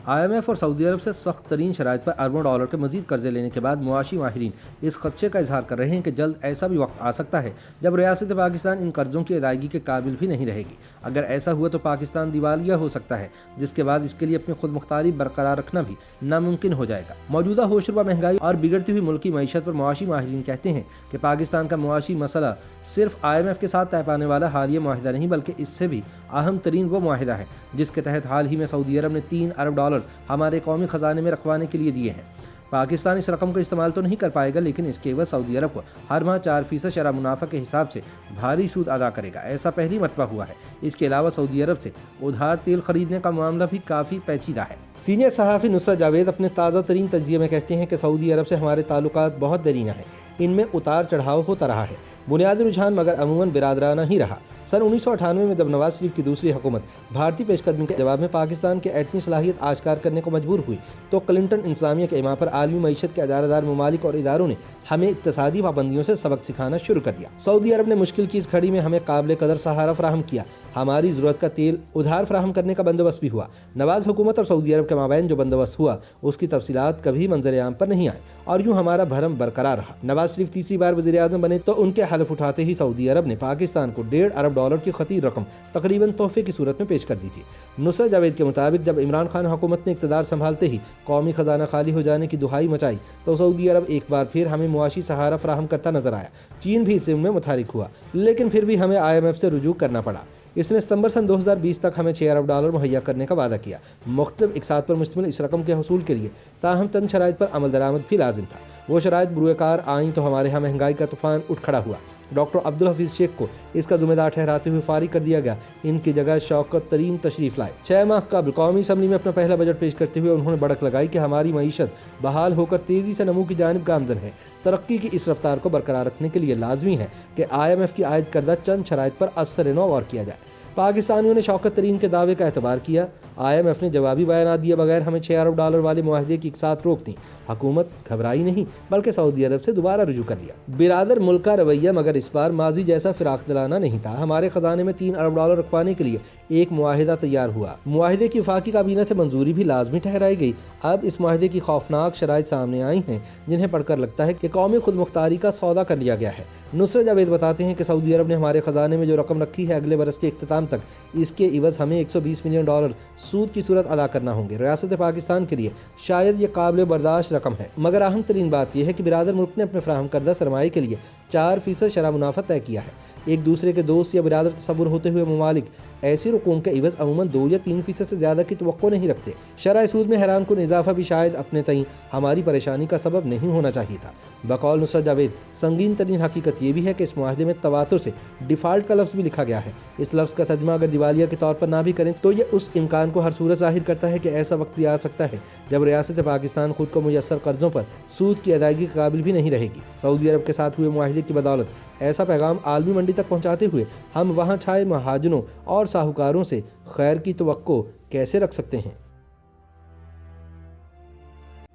IMF और Saudi अरब से सख्त तरीन शराइत पर अरबों डॉलर के मजीद कर्जे लेने के बाद मुआशी माहिरीन इस खदशे का इजहार कर रहे हैं कि जल्द ऐसा भी वक्त आ सकता है जब रियासत पाकिस्तान इन कर्जों की अदायगी के काबिल भी नहीं रहेगी। अगर ऐसा हुआ तो पाकिस्तान दिवालिया हो सकता है, जिसके बाद इसके लिए अपनी खुद मुख्तारी बरकरार रखना भी नामुमकिन हो जाएगा। मौजूदा होशरुबा महंगाई और बिगड़ती हुई मुल्की मईशत पर मुआशी माहिरीन कहते हैं कि पाकिस्तान का मुआशी मसला सिर्फ IMF के साथ तय पाने वाला हालिया मुआहिदा नहीं, बल्कि इससे भी अहम तरीन वो मुआहिदा है जिसके तहत हाल ही में सऊदी अरब ने 3 अरब डॉलर हमारे कौमी खजाने में रखवाने के लिए दिए हैं। पाकिस्तान इस रकम को इस्तेमाल तो नहीं कर पाएगा, लेकिन इसके एवज सऊदी अरब को हर माह 4% शरह मुनाफा के हिसाब से भारी सूद अदा करेगा। ऐसा पहली मरतबा हुआ है। इसके अलावा सऊदी अरब से उधार तेल खरीदने का मामला भी काफ़ी पेचीदा है। सीनियर सहाफ़ी नुसरत जावेद अपने ताज़ा तरीन तज्ज़िये में कहते हैं कि सऊदी अरब से हमारे ताल्लुकात बहुत दरीना हैं, इनमें उतार चढ़ाव होता रहा है, बुनियादी रुझान मगर अमूमन बिरादराना ही रहा। सन 1998 में जब नवाज शरीफ की दूसरी हुकूमत भारतीय पेशकदमी के जवाब में पाकिस्तान की एटमी सलाहियत आश्कार करने को मजबूर हुई तो क्लिंटन इंतजामिया के इमाम पर आलमी मईशत के अदारदार ममालिक और इदारों ने हमें इक्तसादी पाबंदियों से सबक सिखाना शुरू कर दिया। सऊदी अरब ने मुश्किल की इस घड़ी में हमें काबिल कदर सहारा फराहम किया। हमारी ज़रूरत का तेल उधार फराहम करने का बंदोबस्त भी हुआ। नवाज हुकूमत और सऊदी अरब के माबैन जो बंदोबस्त हुआ उसकी तफसीलात कभी मंजर आम पर नहीं आए और यूँ हमारा भरम बरकरार रहा। नवाज शरीफ तीसरी बार वज़ीर आज़म बने तो उनके हलफ उठाते ही सऊदी अरब ने पाकिस्तान को 1.5 अरब डॉलर की खतीर रकम तकरीबन तोहफे की सूरत में पेश कर दी थी। नुसरत जावेद के मुताबिक जब इमरान खान हुकूमत ने इक़्तिदार संभालते ही कौमी खजाना खाली हो जाने की दुहाई मचाई तो सऊदी अरब एक बार फिर हमें मुआशी सहारा फराहम करता नजर आया। चीन भी इससे में मुतारिक हुआ, लेकिन फिर भी हमें IMF से रुजू करना पड़ा। इसने सितंबर सन 2020 तक हमें 6 अरब डॉलर मुहैया करने का वादा किया। मुख्तलिफ इक़साद पर मुश्तमिल इस रकम के हसूल के लिए ताहम चंद शराइत पर अमल दरामद भी लाजिम था। वो शराइत बुरुएकार आईं तो हमारे यहाँ महंगाई का तूफान उठ खड़ा हुआ। डॉक्टर अब्दुल हफीज़ शेख को इसका जिम्मेदार ठहराते हुए फारिग कर दिया गया। इनकी जगह शौकत तरीन तशरीफ लाए। 6 माह कबल कौमी असम्बली में अपना पहला बजट पेश करते हुए उन्होंने भड़क लगाई कि हमारी मईशत बहाल होकर तेज़ी से नमू की जानिब गामजन है। तरक्की की इस रफ्तार को बरकरार रखने के लिए लाजमी है कि IMF की आयद करदा चंद शराइत पर असर नौ गौर किया जाए। पाकिस्तानियों ने शौकत तरीन के दावे का एतबार किया। IMF ने जवाबी बयान दिए बगैर हमें 6 अरब डॉलर वाले मुआहदे की इक़सात रोक दी। हुकूमत घबराई नहीं बल्कि सऊदी अरब से दोबारा रुजू कर लिया। बिरादर मुल्क का रवैया मगर इस बार माजी जैसा फिराक दिलाना नहीं था। हमारे खजाने में 3 अरब डॉलर रखवाने के लिए एक मुआहिदा तैयार हुआ। मुआहिदे की वफाकी काबीना से मंजूरी भी लाजमी ठहराई गई। अब इस मुआहिदे की खौफनाक शराइत सामने आई हैं जिन्हें पढ़कर लगता है कि कौमी खुद मुख्तारी का सौदा कर लिया गया है। नुसरत जावेद बताते हैं कि सऊदी अरब ने हमारे खजाने में जो रकम रखी है अगले बरस के इख्तिताम तक इसके इवज हमें 120 मिलियन डॉलर सूद की सूरत अदा करना होंगे। रियासत पाकिस्तान के लिए शायद ये काबिल बर्दाश्त रकम है, मगर अहम तरीन बात यह है कि बिरादर मुल्क ने अपने फराहम करदा सरमाए के लिए 4% शरह मुनाफा तय किया है। एक दूसरे के दोस्त या बिरादर तस्वुर होते हुए ममालिक ऐसे रकूम के इवज अमूमन 2 या 3% से ज़्यादा की तवक्को नहीं रखते। शरह सूद में हैरान कुन इजाफा भी शायद अपने तईं हमारी परेशानी का सबब नहीं होना चाहिए था। बकौल नुसरत जावेद संगीन तरीन हकीकत ये भी है कि इस मुआहदे में तवातुर से डिफ़ाल्ट का लफ्ज़ भी लिखा गया है। इस लफ्ज़ का तर्जुमा अगर दिवालिया के तौर पर ना भी करें तो ये उस इम्कान को हर सूरत ज़ाहिर करता है कि ऐसा वक्त भी आ सकता है जब रियासत पाकिस्तान खुद को मुयस्सर कर्ज़ों पर सूद की अदायगी के काबिल भी नहीं रहेगी। सऊदी अरब के साथ हुए मुआहदे की बदौलत ऐसा पैगाम आलमी मंडी तक पहुंचाते हुए हम वहां छाए महाजनों और साहूकारों से खैर की तवक्को कैसे रख सकते हैं।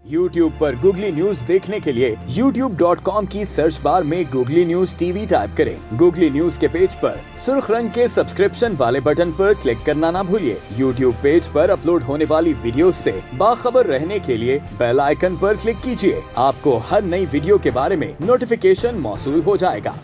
YouTube पर गूगली न्यूज देखने के लिए youtube.com की सर्च बार में गूगली न्यूज TV टाइप करें। गूगली न्यूज के पेज पर सुर्ख रंग के सब्सक्रिप्शन वाले बटन पर क्लिक करना ना भूलिए। YouTube पेज पर अपलोड होने वाली वीडियोस से बाखबर रहने के लिए बेल आइकन पर क्लिक कीजिए। आपको हर नई वीडियो के बारे में नोटिफिकेशन मौसूल हो जाएगा।